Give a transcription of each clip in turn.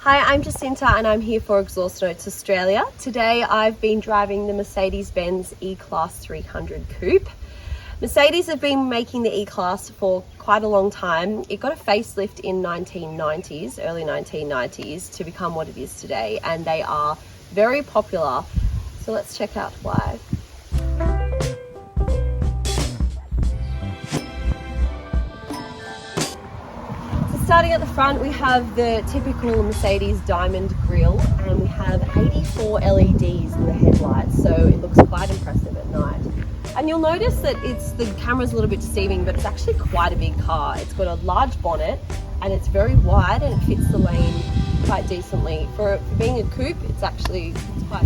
Hi, I'm Jacinta and I'm here for Exhaust Notes Australia. Today I've been driving the Mercedes-Benz E-Class 300 Coupe. Mercedes have been making the E-Class for quite a long time. It got a facelift in early 1990s to become what it is today, and they are very popular. So let's check out why. Starting at the front, we have the typical Mercedes diamond grille, and we have 84 LEDs in the headlights, so it looks quite impressive at night. And you'll notice that the camera's a little bit deceiving, but it's actually quite a big car. It's got a large bonnet and it's very wide and it fits the lane quite decently. For being a coupe, it's quite.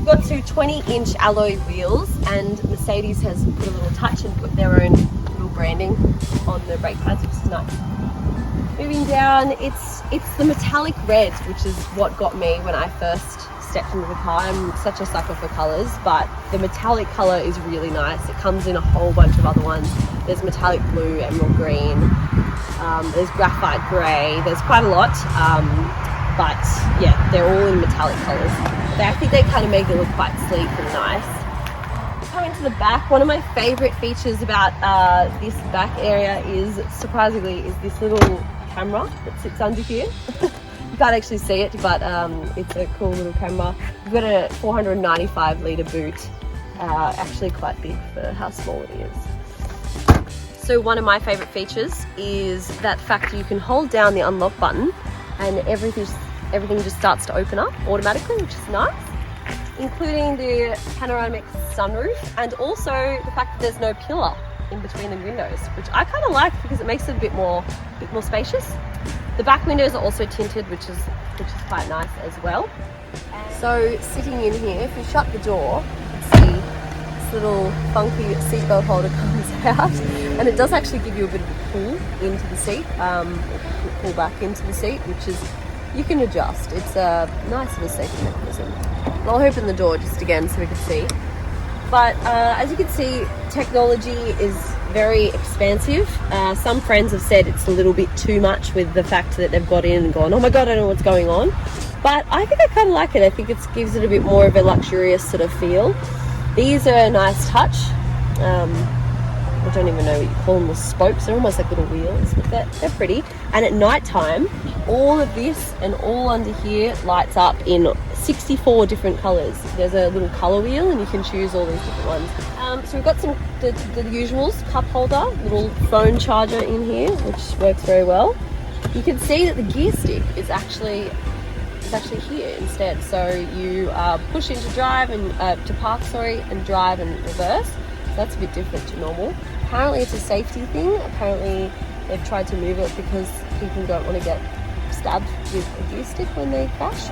Got two 20-inch alloy wheels, and Mercedes has put a little touch and put their own little branding on the brake pads, which is nice. Moving down, it's the metallic red, which is what got me when I first stepped into the car. I'm such a sucker for colours, but the metallic colour is really nice. It comes in a whole bunch of other ones. There's metallic blue, emerald green, there's graphite grey, there's quite a lot, but yeah, they're all in metallic colours. I think they kind of make it look quite sleek and nice. Coming to the back, one of my favourite features about this back area is this little camera that sits under here. You can't actually see it, but it's a cool little camera. We've got a 495 litre boot, actually quite big for how small it is. So one of my favourite features is that fact you can hold down the unlock button and everything just starts to open up automatically, which is nice, including the panoramic sunroof, and also the fact that there's no pillar in between the windows, which I kind of like because it makes it a bit more spacious. The back windows are also tinted, which is quite nice as well. So sitting in here, if you shut the door, you can see this little funky seatbelt holder comes out, and it does actually give you a bit of a pull into the seat, pull back into the seat, which is, you can adjust. It's a nice little safety mechanism. I'll open the door just again so we can see. But as you can see, technology is very expansive. Some friends have said it's a little bit too much with the fact that they've got in and gone, oh my god, I don't know what's going on. But I think I kind of like it. I think it gives it a bit more of a luxurious sort of feel. These are a nice touch. I don't even know what you call them, the spokes. They're almost like little wheels, but they're pretty. And at night time, all of this and all under here lights up in 64 different colours. There's a little colour wheel and you can choose all these different ones. So we've got the usuals, cup holder, little phone charger in here, which works very well. You can see that the gear stick is actually here instead. So you push into drive and to park, and drive and reverse. So that's a bit different to normal. Apparently it's a safety thing. Apparently they've tried to move it because people don't want to get stabbed with a gear stick when they crash.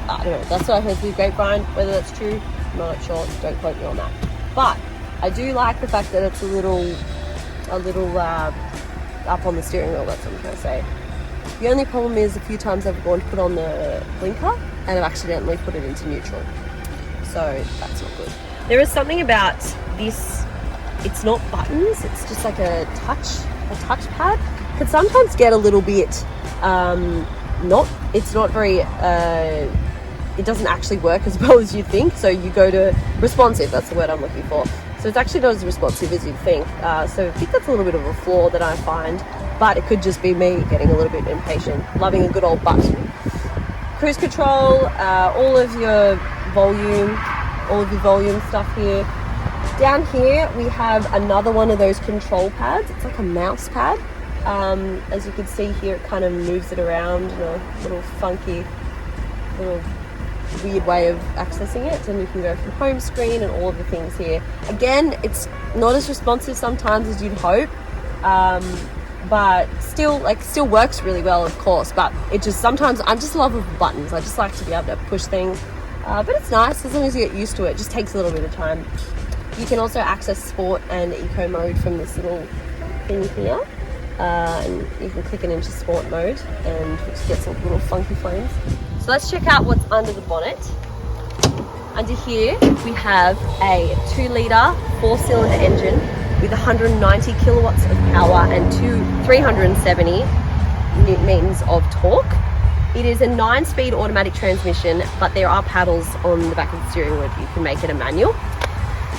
I don't know, that's what I heard through the grapevine. Whether that's true, I'm not sure, don't quote me on that. But I do like the fact that it's a little up on the steering wheel, that's what I'm trying to say. The only problem is a few times I've gone to put on the blinker and I've accidentally put it into neutral. So that's not good. There is something about this, it's not buttons, it's just like a touch pad. Could sometimes get a little bit, it's not very, it doesn't actually work as well as you think. So you go to responsive, that's the word I'm looking for. So it's actually not as responsive as you'd think. So I think that's a little bit of a flaw that I find, but it could just be me getting a little bit impatient, loving a good old button. Cruise control, all of your volume stuff here. Down here we have another one of those control pads. It's like a mouse pad. As you can see here, it kind of moves it around in a little funky, weird way of accessing it, and you can go from home screen and all of the things here. Again, it's not as responsive sometimes as you'd hope, but still works really well, of course. But it just sometimes, I'm just a lover of buttons. I just like to be able to push things, but it's nice as long as you get used to it. It just takes a little bit of time. You can also access sport and eco mode from this little thing here. And you can click it into sport mode and just get some little funky flames. So let's check out what's under the bonnet. Under here we have a 2-litre 4-cylinder engine with 190 kilowatts of power and 370 newton meters of torque. It is a 9-speed automatic transmission, but there are paddles on the back of the steering wheel. You can make it a manual.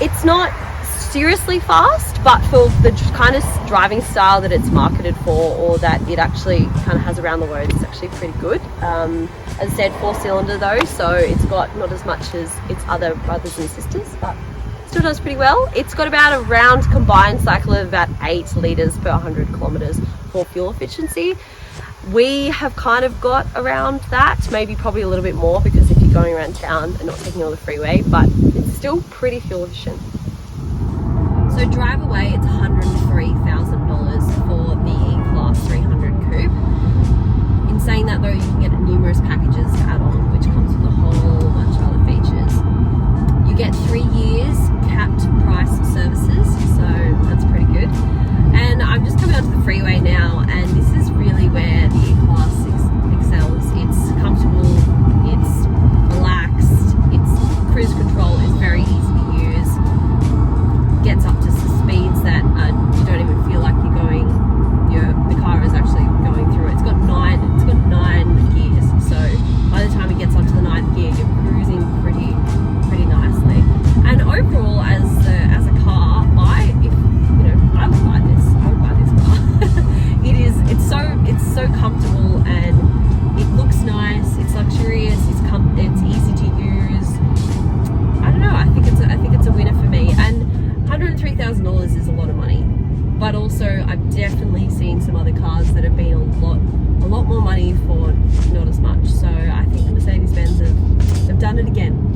It's not seriously fast, but for the kind of driving style that it's marketed for, or that it actually kind of has around the roads, it's actually pretty good. As I said, 4-cylinder though, so it's got not as much as its other brothers and sisters, but still does pretty well. It's got about a round combined cycle of about 8 litres per 100 kilometres for fuel efficiency. We have kind of got around that, maybe probably a little bit more, because if you're going around town and not taking on the freeway, but it's still pretty fuel efficient. So drive away, it's $103,000 for the E-Class 300 Coupe. In saying that though, you can get numerous packages to add on, which comes with a whole bunch of other features. You get 3 years capped price services, so that's pretty good. And I'm just coming onto the freeway now, and this is really where the E-Class excels. It's comfortable, it's relaxed, its cruise control is very easy to use, gets up to speeds that you don't even feel like you're going, the car is actually going through it. It's got 9 gears, so by the time it gets onto the 9th gear, you're cruising pretty nicely. And overall, as a car, I would buy this. I would buy this car. It's so comfortable, and it looks nice. It's luxurious. It's easy to use. I don't know. I think it's a winner for me. And $103,000 is a lot of money, but also I've definitely seen some other cars that have been a lot more money for not as much. So I think the Mercedes-Benz have done it again.